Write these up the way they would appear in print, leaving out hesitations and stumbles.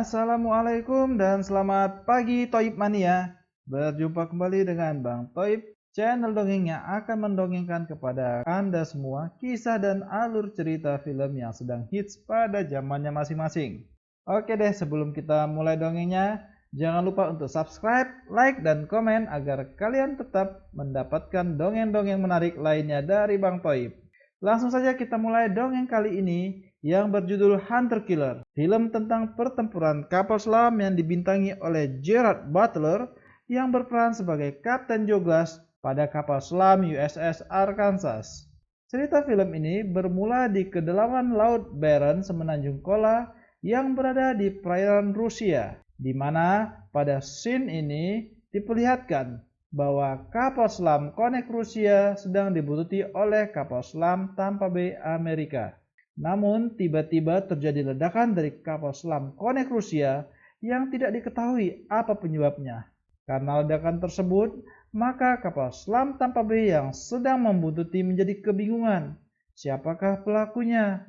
Assalamualaikum dan selamat pagi Toib Mania. Berjumpa kembali dengan Bang Toib, channel dongeng yang akan mendongengkan kepada Anda semua kisah dan alur cerita film yang sedang hits pada zamannya masing-masing. Oke deh, sebelum kita mulai dongengnya, jangan lupa untuk subscribe, like, dan komen agar kalian tetap mendapatkan dongeng-dongeng menarik lainnya dari Bang Toib. Langsung saja kita mulai dongeng kali ini yang berjudul Hunter Killer, film tentang pertempuran kapal selam yang dibintangi oleh Gerard Butler yang berperan sebagai Kapten Douglas pada kapal selam USS Arkansas. Cerita film ini bermula di kedalaman Laut Barents Semenanjung Kola yang berada di perairan Rusia, di mana pada scene ini diperlihatkan bahwa kapal selam Connect Rusia sedang dibuntuti oleh kapal selam Tampa Bay Amerika. Namun tiba-tiba terjadi ledakan dari kapal selam Connect Rusia yang tidak diketahui apa penyebabnya. Karena ledakan tersebut, maka kapal selam Tampa Bay yang sedang membuntuti menjadi kebingungan. Siapakah pelakunya?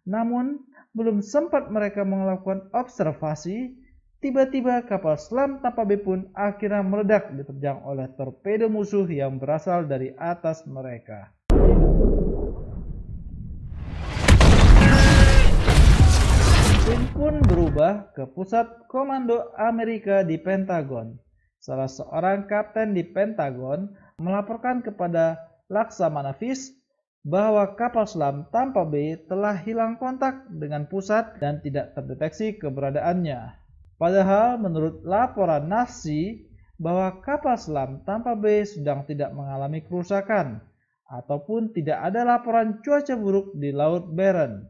Namun, belum sempat mereka melakukan observasi, tiba-tiba kapal selam Tampa Bay pun akhirnya meledak diterjang oleh torpedo musuh yang berasal dari atas mereka. Scene pun berubah ke pusat komando Amerika di Pentagon. Salah seorang kapten di Pentagon melaporkan kepada Laksamana Fish bahwa kapal selam Tampa Bay telah hilang kontak dengan pusat dan tidak terdeteksi keberadaannya. Padahal menurut laporan NAVSEA bahwa kapal selam Tampa Bay sedang tidak mengalami kerusakan ataupun tidak ada laporan cuaca buruk di Laut Barents.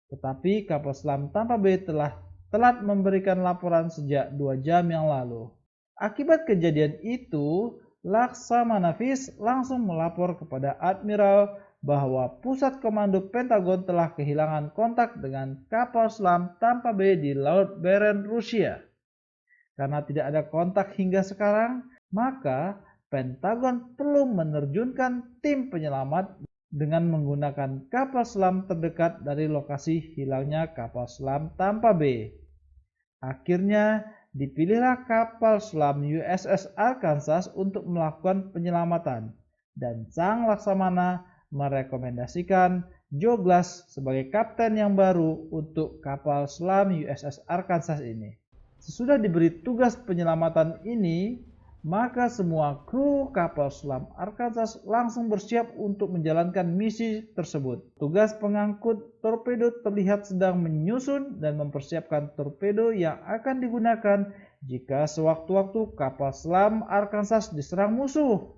Tetapi kapal selam Tampa Bay telat memberikan laporan sejak 2 jam yang lalu. Akibat kejadian itu, Laksamana Fish langsung melapor kepada Admiral bahwa pusat komando Pentagon telah kehilangan kontak dengan kapal selam Tampa Bay di Laut Barents, Rusia. Karena tidak ada kontak hingga sekarang, maka Pentagon perlu menerjunkan tim penyelamat dengan menggunakan kapal selam terdekat dari lokasi hilangnya kapal selam Tampa Bay. Akhirnya dipilihlah kapal selam USS Arkansas untuk melakukan penyelamatan, dan sang Laksamana merekomendasikan Douglas sebagai kapten yang baru untuk kapal selam USS Arkansas ini. Sesudah diberi tugas penyelamatan ini, maka semua kru kapal selam Arkansas langsung bersiap untuk menjalankan misi tersebut. Tugas pengangkut torpedo terlihat sedang menyusun dan mempersiapkan torpedo yang akan digunakan jika sewaktu-waktu kapal selam Arkansas diserang musuh.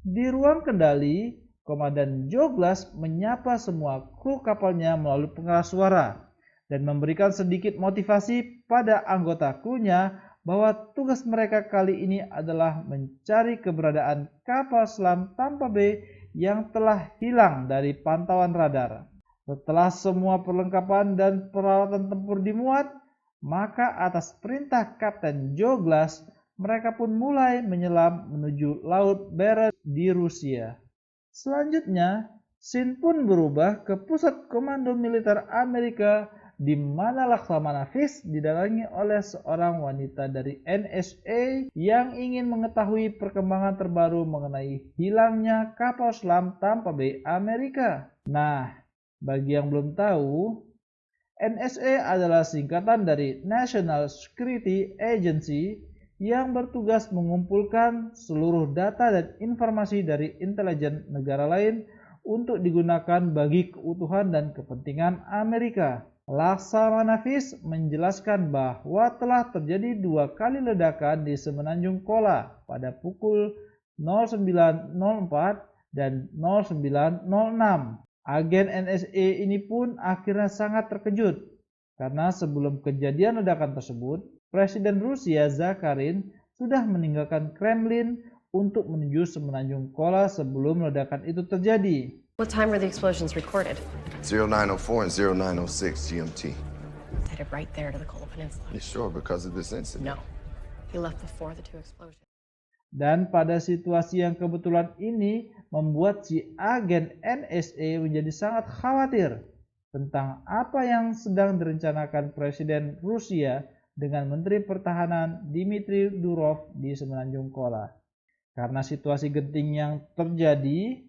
Di ruang kendali, Komandan Douglas menyapa semua kru kapalnya melalui pengeras suara dan memberikan sedikit motivasi pada anggota krunya bahwa tugas mereka kali ini adalah mencari keberadaan kapal selam Tampa Bay yang telah hilang dari pantauan radar. Setelah semua perlengkapan dan peralatan tempur dimuat, maka atas perintah Kapten Douglas, mereka pun mulai menyelam menuju Laut Barents di Rusia. Selanjutnya, scene pun berubah ke pusat komando militer Amerika di mana Laksamana Fish didalangi oleh seorang wanita dari NSA yang ingin mengetahui perkembangan terbaru mengenai hilangnya kapal selam Tampa Bay Amerika. Nah, bagi yang belum tahu, NSA adalah singkatan dari National Security Agency yang bertugas mengumpulkan seluruh data dan informasi dari intelijen negara lain untuk digunakan bagi keutuhan dan kepentingan Amerika. Laksamana Fish menjelaskan bahwa telah terjadi 2 kali ledakan di Semenanjung Kola pada pukul 09.04 dan 09.06. Agen NSA ini pun akhirnya sangat terkejut karena sebelum kejadian ledakan tersebut, Presiden Rusia Zakharin sudah meninggalkan Kremlin untuk menuju Semenanjung Kola sebelum ledakan itu terjadi. What time were the explosions recorded? 0904 and 0906 GMT. It's headed right there to the Kola Peninsula. You sure because of this incident? No. He left before the 2 explosions. Dan pada situasi yang kebetulan ini membuat si agen NSA menjadi sangat khawatir tentang apa yang sedang direncanakan Presiden Rusia dengan Menteri Pertahanan Dmitry Durov di Semenanjung Kola. Karena situasi genting yang terjadi,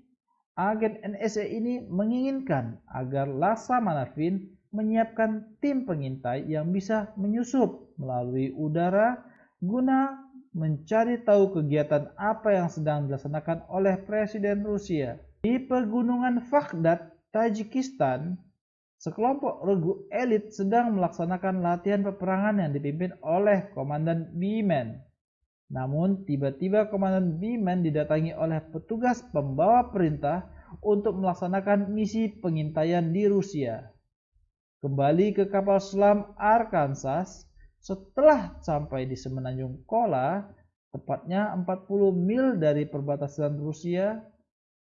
agen NSA ini menginginkan agar Laksamana Fin menyiapkan tim pengintai yang bisa menyusup melalui udara guna mencari tahu kegiatan apa yang sedang dilaksanakan oleh Presiden Rusia. Di pegunungan Baghdad, Tajikistan, sekelompok regu elit sedang melaksanakan latihan peperangan yang dipimpin oleh Komandan Biman. Namun tiba-tiba Komandan Biman didatangi oleh petugas pembawa perintah untuk melaksanakan misi pengintaian di Rusia. Kembali ke kapal selam Arkansas, setelah sampai di Semenanjung Kola, tepatnya 40 mil dari perbatasan Rusia,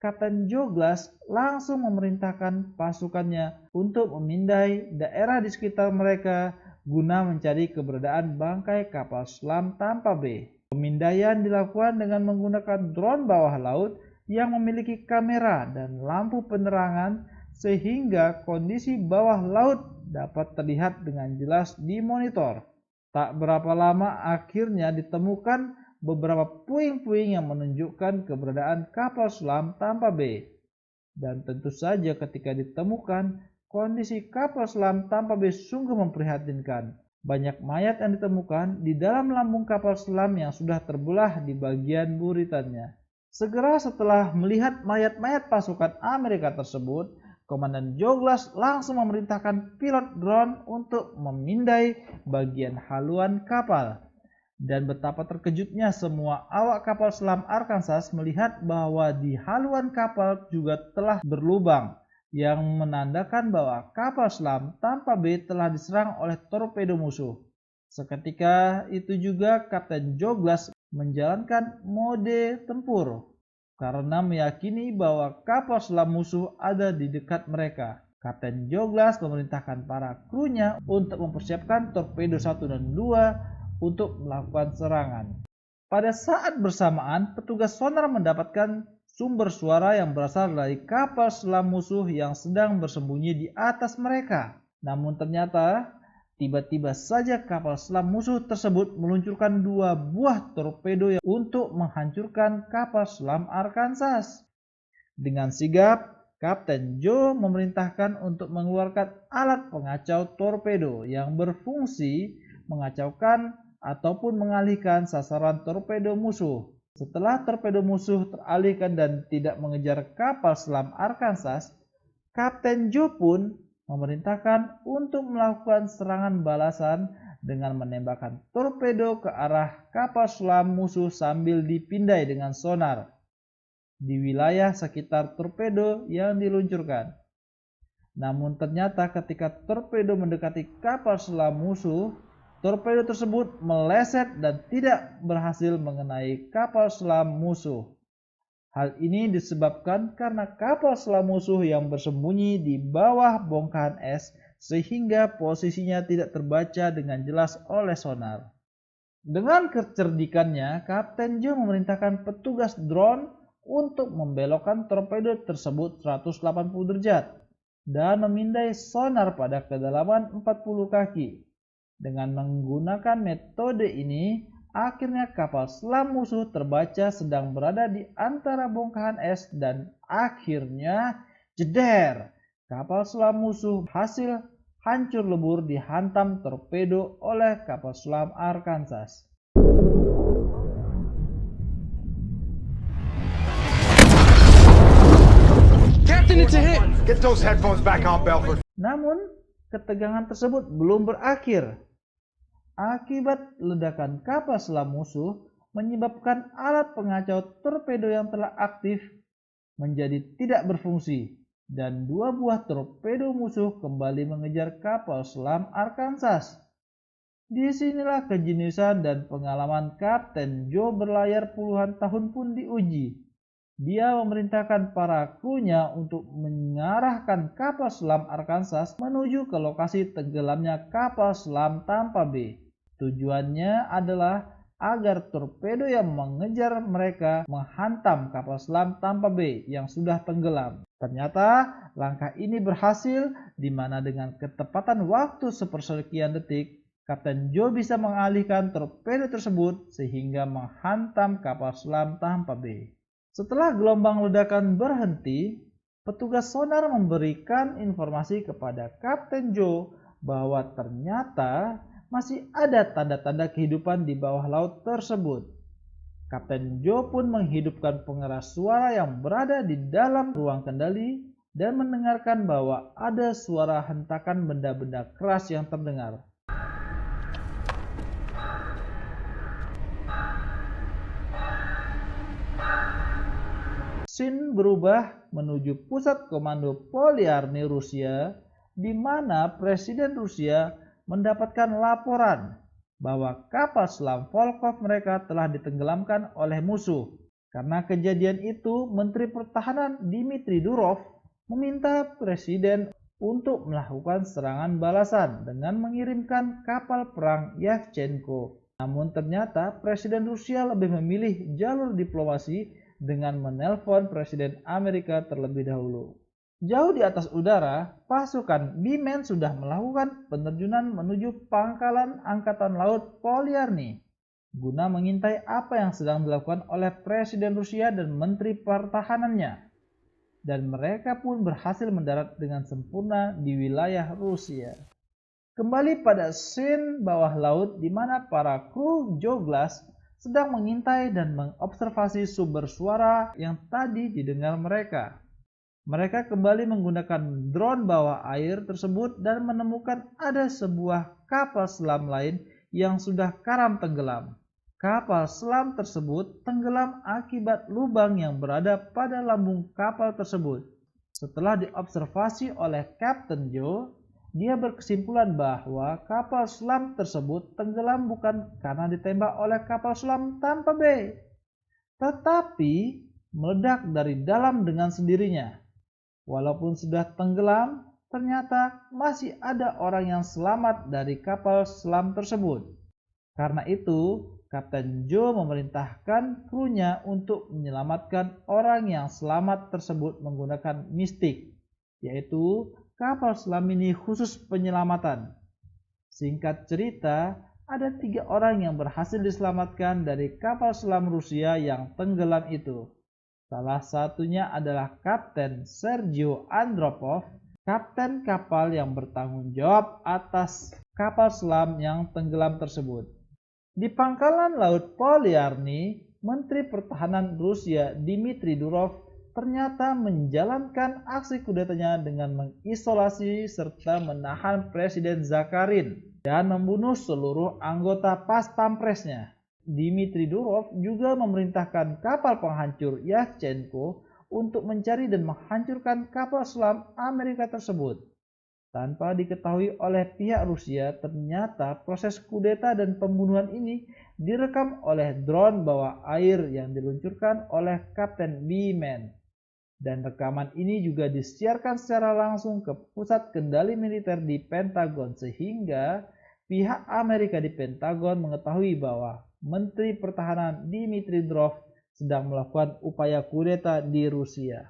Kapten Joe Glass langsung memerintahkan pasukannya untuk memindai daerah di sekitar mereka guna mencari keberadaan bangkai kapal selam Tampa Bay. Pemindaian dilakukan dengan menggunakan drone bawah laut yang memiliki kamera dan lampu penerangan sehingga kondisi bawah laut dapat terlihat dengan jelas di monitor. Tak berapa lama akhirnya ditemukan beberapa puing-puing yang menunjukkan keberadaan kapal selam Tampa Bay. Dan tentu saja ketika ditemukan, kondisi kapal selam Tampa Bay sungguh memprihatinkan. Banyak mayat yang ditemukan di dalam lambung kapal selam yang sudah terbelah di bagian buritannya. Segera setelah melihat mayat-mayat pasukan Amerika tersebut, Komandan Joe Glass langsung memerintahkan pilot drone untuk memindai bagian haluan kapal. Dan betapa terkejutnya semua awak kapal selam Arkansas melihat bahwa di haluan kapal juga telah berlubang yang menandakan bahwa kapal selam Tampa Bay telah diserang oleh torpedo musuh. Seketika itu juga Kapten Joe Glass menjalankan mode tempur karena meyakini bahwa kapal selam musuh ada di dekat mereka. Kapten Joe Glass memerintahkan para krunya untuk mempersiapkan torpedo 1 dan 2 untuk melakukan serangan. Pada saat bersamaan, petugas sonar mendapatkan sumber suara yang berasal dari kapal selam musuh yang sedang bersembunyi di atas mereka. Namun ternyata, tiba-tiba saja kapal selam musuh tersebut meluncurkan 2 buah torpedo untuk menghancurkan kapal selam Arkansas. Dengan sigap, Kapten Joe memerintahkan untuk mengeluarkan alat pengacau torpedo yang berfungsi mengacaukan ataupun mengalihkan sasaran torpedo musuh. Setelah torpedo musuh teralihkan dan tidak mengejar kapal selam Arkansas, Kapten Joe pun memerintahkan untuk melakukan serangan balasan dengan menembakkan torpedo ke arah kapal selam musuh sambil dipindai dengan sonar di wilayah sekitar torpedo yang diluncurkan. Namun ternyata ketika torpedo mendekati kapal selam musuh, torpedo tersebut meleset dan tidak berhasil mengenai kapal selam musuh. Hal ini disebabkan karena kapal selam musuh yang bersembunyi di bawah bongkahan es sehingga posisinya tidak terbaca dengan jelas oleh sonar. Dengan kecerdikannya, Kapten Joe memerintahkan petugas drone untuk membelokkan torpedo tersebut 180 derajat dan memindai sonar pada kedalaman 40 kaki. Dengan menggunakan metode ini, akhirnya kapal selam musuh terbaca sedang berada di antara bongkahan es dan akhirnya jeder. Kapal selam musuh hasil hancur lebur dihantam torpedo oleh kapal selam Arkansas. Captain, it's a hit! Get those headphones back on, Belford. Namun, ketegangan tersebut belum berakhir. Akibat ledakan kapal selam musuh menyebabkan alat pengacau torpedo yang telah aktif menjadi tidak berfungsi dan 2 buah torpedo musuh kembali mengejar kapal selam Arkansas. Disinilah kejeniusan dan pengalaman Kapten Joe berlayar puluhan tahun pun diuji. Dia memerintahkan para krunya untuk mengarahkan kapal selam Arkansas menuju ke lokasi tenggelamnya kapal selam Tampa Bay. Tujuannya adalah agar torpedo yang mengejar mereka menghantam kapal selam Tampa Bay yang sudah tenggelam. Ternyata langkah ini berhasil, di mana dengan ketepatan waktu sepersekian detik, Kapten Joe bisa mengalihkan torpedo tersebut sehingga menghantam kapal selam Tampa Bay. Setelah gelombang ledakan berhenti, petugas sonar memberikan informasi kepada Kapten Joe bahwa ternyata masih ada tanda-tanda kehidupan di bawah laut tersebut. Kapten Joe pun menghidupkan pengeras suara yang berada di dalam ruang kendali dan mendengarkan bahwa ada suara hentakan benda-benda keras yang terdengar. Scene berubah menuju pusat komando Polyarny Rusia, di mana Presiden Rusia mendapatkan laporan bahwa kapal selam Volkov mereka telah ditenggelamkan oleh musuh. Karena kejadian itu, Menteri Pertahanan Dmitry Durov meminta Presiden untuk melakukan serangan balasan dengan mengirimkan kapal perang Yevchenko. Namun ternyata Presiden Rusia lebih memilih jalur diplomasi dengan menelpon Presiden Amerika terlebih dahulu. Jauh di atas udara, pasukan B-Men sudah melakukan penerjunan menuju pangkalan Angkatan Laut Polyarny guna mengintai apa yang sedang dilakukan oleh Presiden Rusia dan Menteri Pertahanannya. Dan mereka pun berhasil mendarat dengan sempurna di wilayah Rusia. Kembali pada scene bawah laut di mana para kru Joe Glass sedang mengintai dan mengobservasi sumber suara yang tadi didengar mereka. Mereka kembali menggunakan drone bawah air tersebut dan menemukan ada sebuah kapal selam lain yang sudah karam tenggelam. Kapal selam tersebut tenggelam akibat lubang yang berada pada lambung kapal tersebut. Setelah diobservasi oleh Kapten Joe, dia berkesimpulan bahwa kapal selam tersebut tenggelam bukan karena ditembak oleh kapal selam Tampa Bay, tetapi meledak dari dalam dengan sendirinya. Walaupun sudah tenggelam, ternyata masih ada orang yang selamat dari kapal selam tersebut. Karena itu, Kapten Joe memerintahkan krunya untuk menyelamatkan orang yang selamat tersebut menggunakan mistik, yaitu kapal selam mini khusus penyelamatan. Singkat cerita, ada 3 orang yang berhasil diselamatkan dari kapal selam Rusia yang tenggelam itu. Salah satunya adalah Kapten Sergio Andropov, kapten kapal yang bertanggung jawab atas kapal selam yang tenggelam tersebut. Di pangkalan laut Polyarny, Menteri Pertahanan Rusia Dmitry Durov ternyata menjalankan aksi kudetanya dengan mengisolasi serta menahan Presiden Zakharin dan membunuh seluruh anggota pas pampresnya. Dmitry Durov juga memerintahkan kapal penghancur Yevchenko untuk mencari dan menghancurkan kapal selam Amerika tersebut. Tanpa diketahui oleh pihak Rusia, ternyata proses kudeta dan pembunuhan ini direkam oleh drone bawah air yang diluncurkan oleh Kapten B-Men. Dan rekaman ini juga disiarkan secara langsung ke pusat kendali militer di Pentagon, sehingga pihak Amerika di Pentagon mengetahui bahwa Menteri Pertahanan Dmitry Durov sedang melakukan upaya kudeta di Rusia.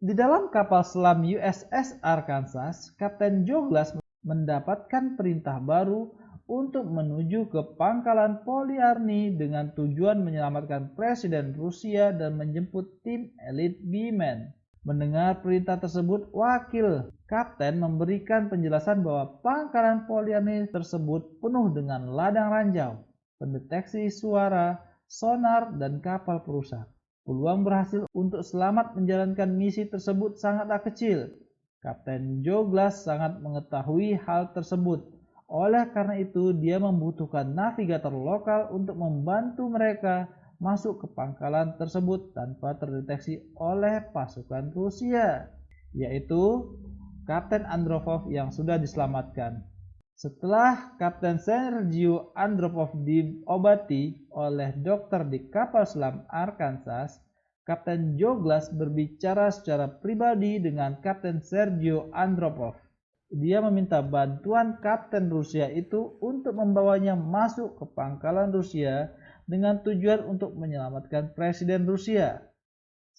Di dalam kapal selam USS Arkansas, Kapten Joe Glass mendapatkan perintah baru untuk menuju ke pangkalan Polyarny dengan tujuan menyelamatkan Presiden Rusia dan menjemput tim elit B-Men. Mendengar perintah tersebut, wakil kapten memberikan penjelasan bahwa pangkalan Polyarny tersebut penuh dengan ladang ranjau, pendeteksi suara, sonar, dan kapal perusak. Peluang berhasil untuk selamat menjalankan misi tersebut sangatlah kecil. Kapten Joe Glass sangat mengetahui hal tersebut. Oleh karena itu, dia membutuhkan navigator lokal untuk membantu mereka masuk ke pangkalan tersebut tanpa terdeteksi oleh pasukan Rusia, yaitu Kapten Andropov yang sudah diselamatkan. Setelah Kapten Sergio Andropov diobati oleh dokter di kapal selam Arkansas, Kapten Joe Glass berbicara secara pribadi dengan Kapten Sergio Andropov. Dia meminta bantuan Kapten Rusia itu untuk membawanya masuk ke pangkalan Rusia dengan tujuan untuk menyelamatkan Presiden Rusia.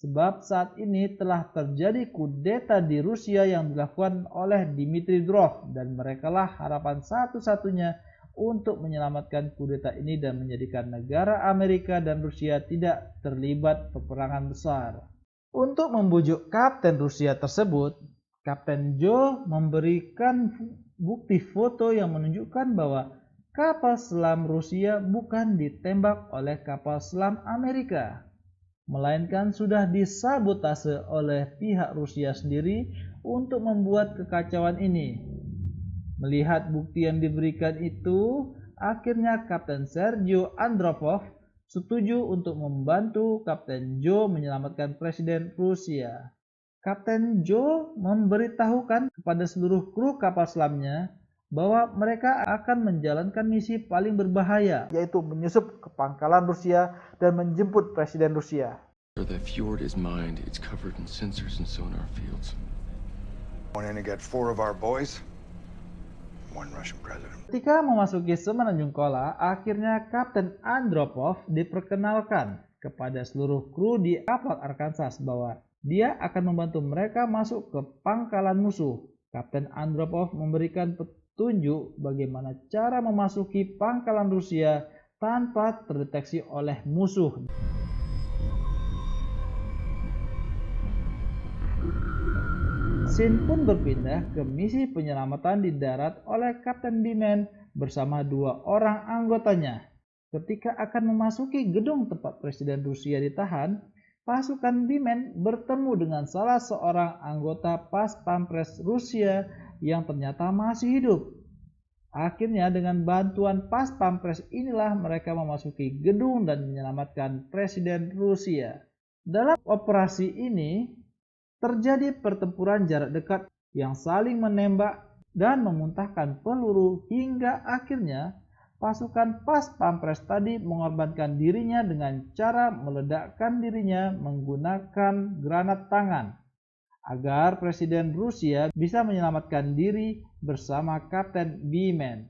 sebab saat ini telah terjadi kudeta di Rusia yang dilakukan oleh Dmitry Durov dan merekalah harapan satu-satunya untuk menyelamatkan kudeta ini dan menjadikan negara Amerika dan Rusia tidak terlibat peperangan besar. Untuk membujuk Kapten Rusia tersebut, Kapten Joe memberikan bukti foto yang menunjukkan bahwa kapal selam Rusia bukan ditembak oleh kapal selam Amerika, melainkan sudah disabotase oleh pihak Rusia sendiri untuk membuat kekacauan ini. Melihat bukti yang diberikan itu, akhirnya Kapten Sergei Andropov setuju untuk membantu Kapten Joe menyelamatkan Presiden Rusia. Kapten Joe memberitahukan kepada seluruh kru kapal selamnya bahwa mereka akan menjalankan misi paling berbahaya, yaitu menyusup ke pangkalan Rusia dan menjemput Presiden Rusia. The fjord is mined. It's covered in sensors and sonar fields. Went in and got 4 of our boys, 1 Russian president. Ketika memasuki Semenanjung Kola, akhirnya Kapten Andropov diperkenalkan kepada seluruh kru di kapal Arkansas bahwa dia akan membantu mereka masuk ke pangkalan musuh. Kapten Andropov memberikan petunjuk bagaimana cara memasuki pangkalan Rusia tanpa terdeteksi oleh musuh. Scene pun berpindah ke misi penyelamatan di darat oleh Kapten Beeman bersama 2 orang anggotanya. Ketika akan memasuki gedung tempat Presiden Rusia ditahan, pasukan Beeman bertemu dengan salah seorang anggota Pas Pampres Rusia yang ternyata masih hidup. Akhirnya dengan bantuan Pas Pampres inilah mereka memasuki gedung dan menyelamatkan Presiden Rusia. Dalam operasi ini, terjadi pertempuran jarak dekat yang saling menembak dan memuntahkan peluru hingga akhirnya pasukan Pas Pampres tadi mengorbankan dirinya dengan cara meledakkan dirinya menggunakan granat tangan agar Presiden Rusia bisa menyelamatkan diri bersama Kapten Beeman.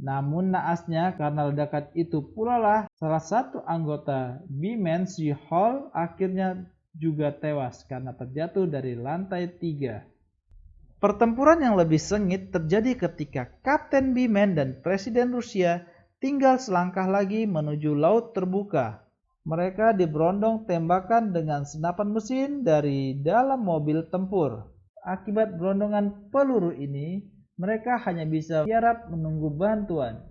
Namun naasnya karena ledakan itu pula lah salah satu anggota Beeman, si Hall, akhirnya juga tewas karena terjatuh dari lantai 3. Pertempuran yang lebih sengit terjadi ketika Kapten Beeman dan Presiden Rusia tinggal selangkah lagi menuju laut terbuka. Mereka diberondong tembakan dengan senapan mesin dari dalam mobil tempur. Akibat berondongan peluru ini, mereka hanya bisa tiarap menunggu bantuan,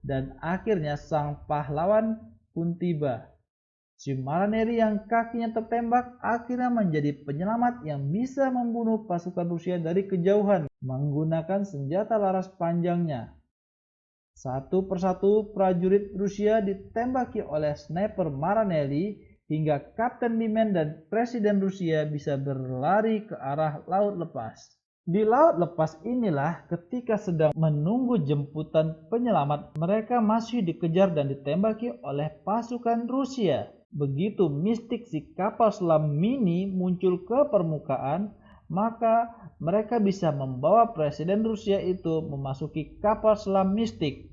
dan akhirnya sang pahlawan pun tiba. Si Marineri yang kakinya tertembak akhirnya menjadi penyelamat yang bisa membunuh pasukan Rusia dari kejauhan menggunakan senjata laras panjangnya. Satu persatu prajurit Rusia ditembaki oleh sniper Marineri hingga Kapten Beeman dan Presiden Rusia bisa berlari ke arah laut lepas. Di laut lepas inilah ketika sedang menunggu jemputan penyelamat, mereka masih dikejar dan ditembaki oleh pasukan Rusia. Begitu mistik si kapal selam mini muncul ke permukaan, maka mereka bisa membawa Presiden Rusia itu memasuki kapal selam mistik.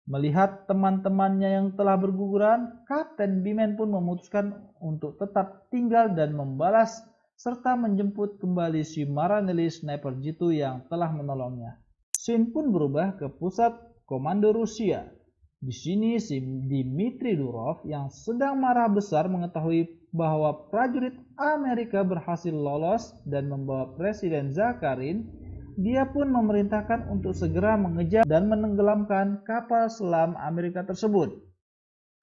Melihat teman-temannya yang telah berguguran, Kapten Beeman pun memutuskan untuk tetap tinggal dan membalas serta menjemput kembali si Marineri sniper G2 yang telah menolongnya. Scene pun berubah ke pusat komando Rusia. Di sini si Dmitry Durov yang sedang marah besar mengetahui bahwa prajurit Amerika berhasil lolos dan membawa Presiden Zakharin. Dia pun memerintahkan untuk segera mengejar dan menenggelamkan kapal selam Amerika tersebut.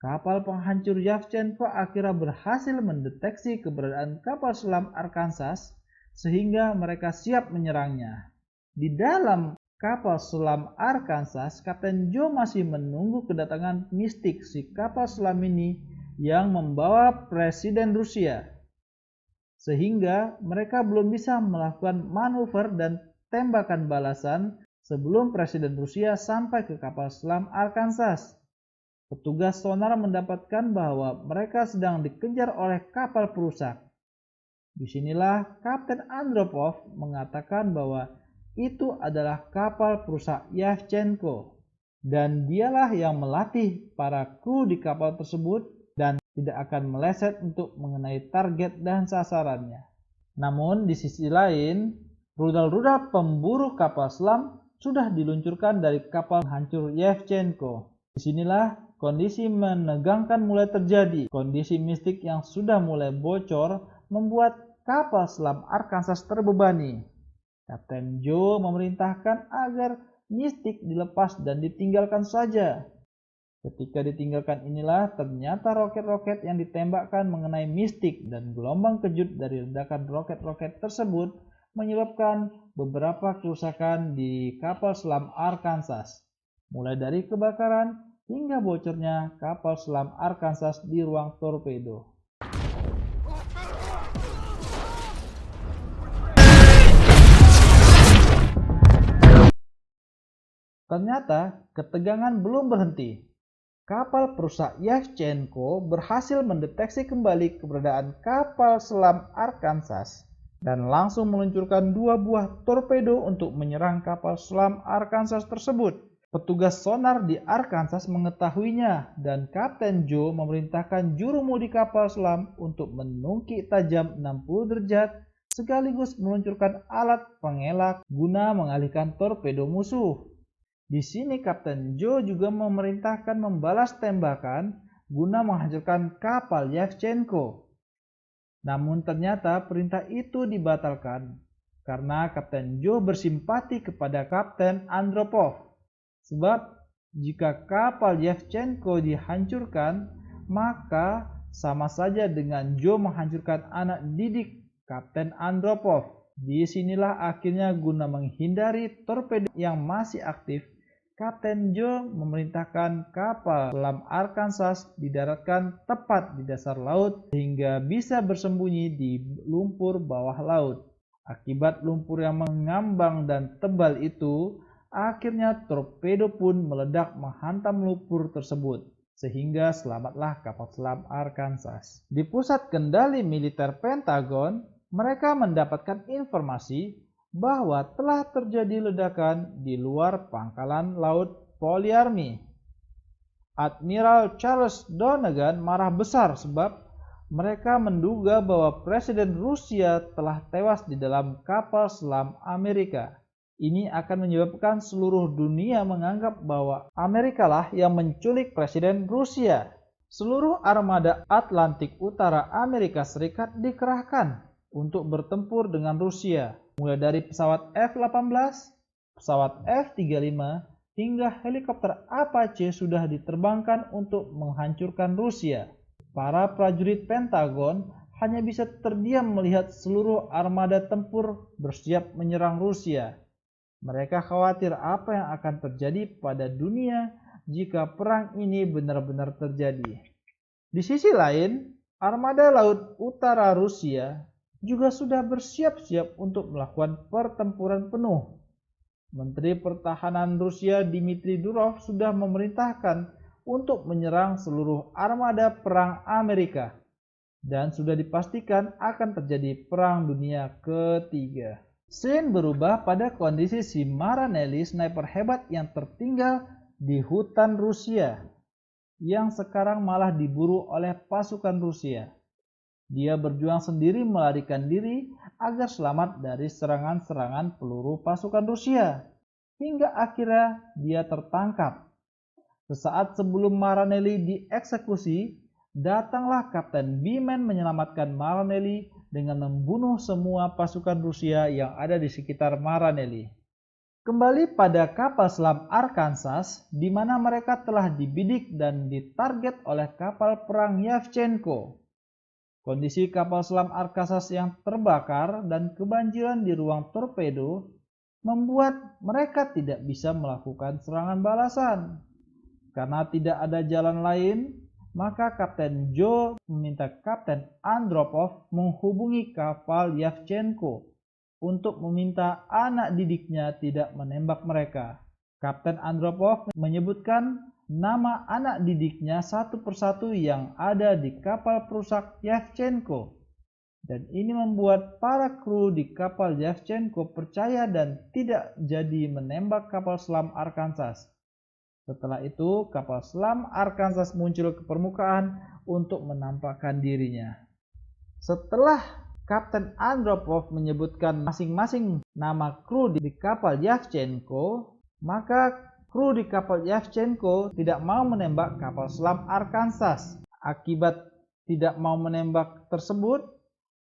Kapal penghancur Yavchenko akhirnya berhasil mendeteksi keberadaan kapal selam Arkansas sehingga mereka siap menyerangnya. Di dalam kapal selam Arkansas, Kapten Joe masih menunggu kedatangan mistik si kapal selam ini yang membawa Presiden Rusia. Sehingga mereka belum bisa melakukan manuver dan tembakan balasan sebelum Presiden Rusia sampai ke kapal selam Arkansas. Petugas sonar mendapatkan bahwa mereka sedang dikejar oleh kapal perusak. Disinilah Kapten Andropov mengatakan bahwa itu adalah kapal perusak Yavchenko. dan dialah yang melatih para kru di kapal tersebut dan tidak akan meleset untuk mengenai target dan sasarannya. Namun di sisi lain, rudal-rudal pemburu kapal selam sudah diluncurkan dari kapal hancur Yevchenko. Disinilah kondisi menegangkan mulai terjadi. Kondisi mistik yang sudah mulai bocor membuat kapal selam Arkansas terbebani. Kapten Joe memerintahkan agar mistik dilepas dan ditinggalkan saja. Ketika ditinggalkan inilah ternyata roket-roket yang ditembakkan mengenai mistik dan gelombang kejut dari ledakan roket-roket tersebut menyebabkan beberapa kerusakan di kapal selam Arkansas. Mulai dari kebakaran hingga bocornya kapal selam Arkansas di ruang torpedo. Ternyata ketegangan belum berhenti. Kapal perusak Yevchenko berhasil mendeteksi kembali keberadaan kapal selam Arkansas dan langsung meluncurkan 2 buah torpedo untuk menyerang kapal selam Arkansas tersebut. Petugas sonar di Arkansas mengetahuinya dan Kapten Joe memerintahkan jurumudi kapal selam untuk menungkik tajam 60 derajat sekaligus meluncurkan alat pengelak guna mengalihkan torpedo musuh. Di sini Kapten Joe juga memerintahkan membalas tembakan guna menghancurkan kapal Yevchenko. Namun ternyata perintah itu dibatalkan karena Kapten Joe bersimpati kepada Kapten Andropov. Sebab jika kapal Yevchenko dihancurkan, maka sama saja dengan Joe menghancurkan anak didik Kapten Andropov. Disinilah akhirnya guna menghindari torpedo yang masih aktif, Kapten Joe memerintahkan kapal selam Arkansas didaratkan tepat di dasar laut sehingga bisa bersembunyi di lumpur bawah laut. Akibat lumpur yang mengambang dan tebal itu, akhirnya torpedo pun meledak menghantam lumpur tersebut, sehingga selamatlah kapal selam Arkansas. Di pusat kendali militer Pentagon, mereka mendapatkan informasi bahwa telah terjadi ledakan di luar pangkalan laut Polyarmy. Admiral Charles Donegan marah besar sebab mereka menduga bahwa Presiden Rusia telah tewas di dalam kapal selam Amerika. Ini akan menyebabkan seluruh dunia menganggap bahwa Amerika lah yang menculik Presiden Rusia. Seluruh armada Atlantik Utara Amerika Serikat dikerahkan untuk bertempur dengan Rusia. Mulai dari pesawat F-18, pesawat F-35, hingga helikopter Apache sudah diterbangkan untuk menghancurkan Rusia. Para prajurit Pentagon hanya bisa terdiam melihat seluruh armada tempur bersiap menyerang Rusia. Mereka khawatir apa yang akan terjadi pada dunia jika perang ini benar-benar terjadi. Di sisi lain, armada laut utara Rusia juga sudah bersiap-siap untuk melakukan pertempuran penuh. Menteri Pertahanan Rusia Dmitry Durov sudah memerintahkan untuk menyerang seluruh armada perang Amerika dan sudah dipastikan akan terjadi Perang Dunia Ketiga. Scene berubah pada kondisi si Maranelli, sniper hebat yang tertinggal di hutan Rusia, yang sekarang malah diburu oleh pasukan Rusia. Dia berjuang sendiri melarikan diri agar selamat dari serangan-serangan peluru pasukan Rusia. Hingga akhirnya dia tertangkap. Sesaat sebelum Maranelli dieksekusi, datanglah Kapten Beeman menyelamatkan Maranelli dengan membunuh semua pasukan Rusia yang ada di sekitar Maranelli. Kembali pada kapal selam Arkansas, di mana mereka telah dibidik dan ditarget oleh kapal perang Yevchenko. Kondisi kapal selam Arkansas yang terbakar dan kebanjiran di ruang torpedo membuat mereka tidak bisa melakukan serangan balasan. Karena tidak ada jalan lain, maka Kapten Joe meminta Kapten Andropov menghubungi kapal Yevchenko untuk meminta anak didiknya tidak menembak mereka. Kapten Andropov menyebutkan nama anak didiknya satu persatu yang ada di kapal perusak Yevchenko. Dan ini membuat para kru di kapal Yevchenko percaya dan tidak jadi menembak kapal selam Arkansas. Setelah itu, kapal selam Arkansas muncul ke permukaan untuk menampakkan dirinya. Setelah Kapten Andropov menyebutkan masing-masing nama kru di kapal Yavchenko, maka kru di kapal Yavchenko tidak mau menembak kapal selam Arkansas. Akibat tidak mau menembak tersebut,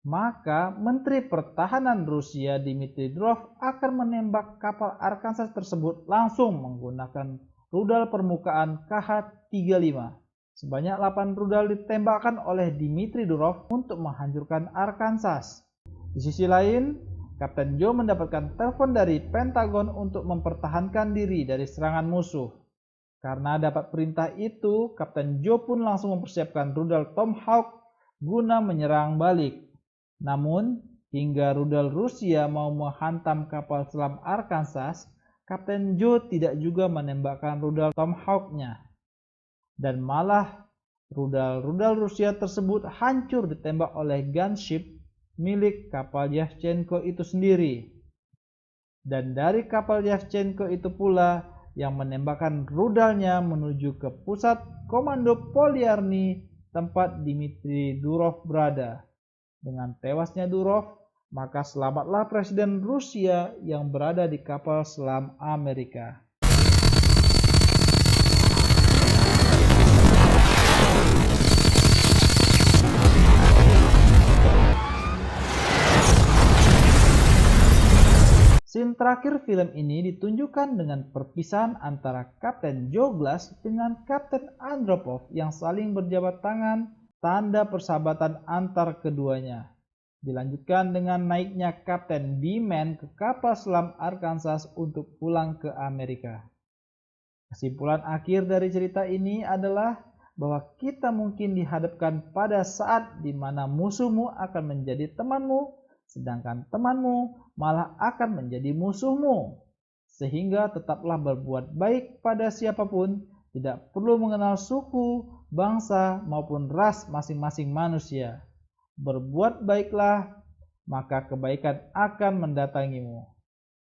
maka Menteri Pertahanan Rusia Dmitry Durov akan menembak kapal Arkansas tersebut langsung menggunakan rudal permukaan KH-35. Sebanyak 8 rudal ditembakkan oleh Dmitry Durov untuk menghancurkan Arkansas. Di sisi lain, Kapten Joe mendapatkan telepon dari Pentagon untuk mempertahankan diri dari serangan musuh. Karena dapat perintah itu, Kapten Joe pun langsung mempersiapkan rudal Tomahawk guna menyerang balik. Namun, hingga rudal Rusia mau menghantam kapal selam Arkansas, Kapten Joe tidak juga menembakkan rudal Tomahawk-nya. Dan malah rudal-rudal Rusia tersebut hancur ditembak oleh gunship milik kapal Yavchenko itu sendiri. Dan dari kapal Yavchenko itu pula yang menembakkan rudalnya menuju ke pusat komando Polyarny tempat Dmitry Durov berada. Dengan tewasnya Durov, maka selamatlah Presiden Rusia yang berada di kapal selam Amerika. Scene terakhir film ini ditunjukkan dengan perpisahan antara Kapten Joe Glass dengan Kapten Andropov yang saling berjabat tangan, tanda persahabatan antar keduanya. Dilanjutkan dengan naiknya Kapten B-Man ke kapal selam Arkansas untuk pulang ke Amerika. Kesimpulan akhir dari cerita ini adalah bahwa kita mungkin dihadapkan pada saat di mana musuhmu akan menjadi temanmu, sedangkan temanmu malah akan menjadi musuhmu. Sehingga tetaplah berbuat baik pada siapapun, tidak perlu mengenal suku, bangsa, maupun ras masing-masing manusia. Berbuat baiklah, maka kebaikan akan mendatangimu.